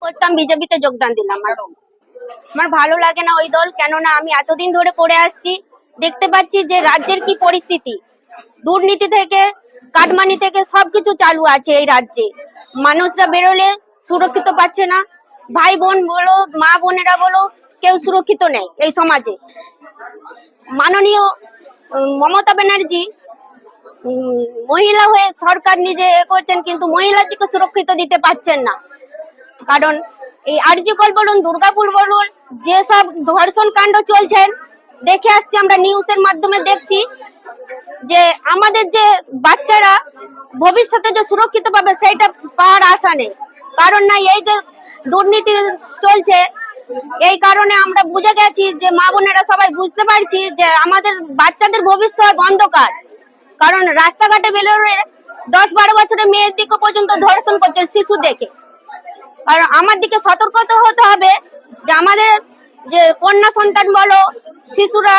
করতাম, বিজেপিতে যোগদান দিলাম। আমার ভালো লাগে না ওই দল, কেননা আমি এতদিন ধরে করে আসছি, দেখতে পাচ্ছি যে রাজ্যের কি পরিস্থিতি। দুর্নীতি থেকে কাটমানি থেকে সবকিছু চালু আছে এই রাজ্যে। মানুষরা বেরোলে সুরক্ষিত পাচ্ছে না, ভাই বোন বলো, মা বোনেরা বলো, কেউ সুরক্ষিত নেই এই সমাজে। মাননীয় মমতা ব্যানার্জি মহিলা হয়ে সরকার নিজে করছেন, কিন্তু মহিলাদেরকে সুরক্ষিত দিতে পারছেন না। কারণ এই আরজি কল বলুন, দুর্গাপুর বলুন, যেসব ধর্ষণ কাণ্ড চলছেন দেখে আসছি, আমরা নিউজের মাধ্যমে দেখছি যে আমাদের যে বাচ্চারা ভবিষ্যতে যে সুরক্ষিত পাবে সেটা পাওয়ার আশা নেই। কারণ না, এই যে দুর্নীতি চলছে, এই কারণে আমরা বুঝে গেছি যে মা বোনেরা সবাই বুঝতে পারছি যে আমাদের বাচ্চাদের ভবিষ্যৎ অন্ধকার। কারণ রাস্তাঘাটে বেরোলে 10-12 বছরের মেয়ের দিকে পর্যন্ত ধর্ষণ করছে শিশু দেখে। কারণ আমার দিকে সতর্ক হতে হবে যে আমাদের যে কন্যা সন্তান বলো, শিশুরা,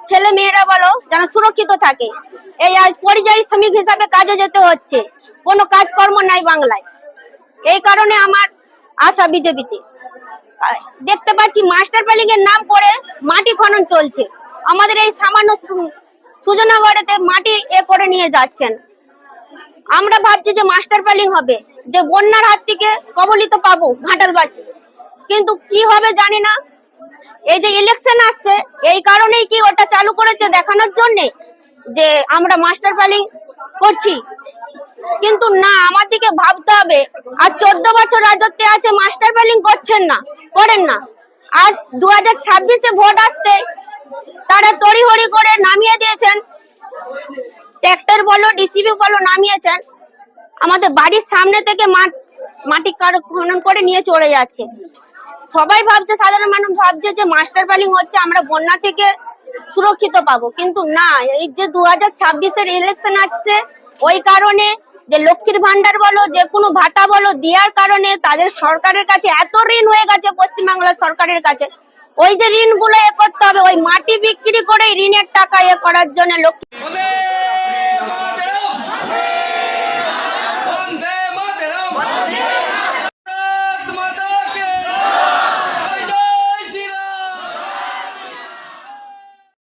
ছেলে মেয়েরা বলো, যেন সুরক্ষিত থাকে। এই আজ পরিযায়ী শ্রমিক হিসাবে কাজে যেতে হচ্ছে, কোনো কাজকর্ম নাই বাংলায়। এই কারণে আমার আশা বিজেপিতে। দেখতে পাচ্ছি মাস্টার প্ল্যানিং এর নাম করে মাটি খনন চলছে। আমাদের এই সামান্য সুজনাগড়েতে মাটি করে নিয়ে যাচ্ছেন। আমরা ভাবছি যে মাস্টার প্ল্যানিং হবে, যে বন্যার হাত থেকে কবলিত পাবো ঘাটালবাসী, কিন্তু কি হবে জানি না। এই যে ইলেকশন আসছে, এই কারণেই কি ওটা চালু করেছে দেখানোর জন্য যে আমরা মাস্টার প্ল্যানিং করছি, কিন্তু না, আমার দিকে ভাবতে হবে। আর 14 বছর রাজত্বে আছে, মাস্টার প্ল্যানিং করছেন না, করেন না। আজ 2026-এ ভোট আসতে তারা তড়িহড়ি করে নামিয়ে দিয়েছেন, ট্র্যাক্টর বলো, ডিসিবি বলো নামিয়েছেন। আমাদের বাড়ির সামনে থেকে মাটি খনন করে নিয়ে চলে যাচ্ছে। সবাই ভাবছে, সাধারণ মানুষ ভাবছে যে মাস্টার প্ল্যানিং হচ্ছে, আমরা বন্যা থেকে সুরক্ষিত পাবো, কিন্তু না। এই যে 2026-এর ইলেকশন আসছে, ওই কারণে যে লক্ষ্মীর ভান্ডার বলো, যে কোনো ভাতা বলো দেওয়ার কারণে তাদের সরকারের কাছে এত ঋণ হয়ে গেছে, পশ্চিমবাংলার সরকারের কাছে। ওই যে ঋণগুলো করতে হবে, ওই মাটি বিক্রি করে ঋণের টাকা করার জন্য লক্ষ্মী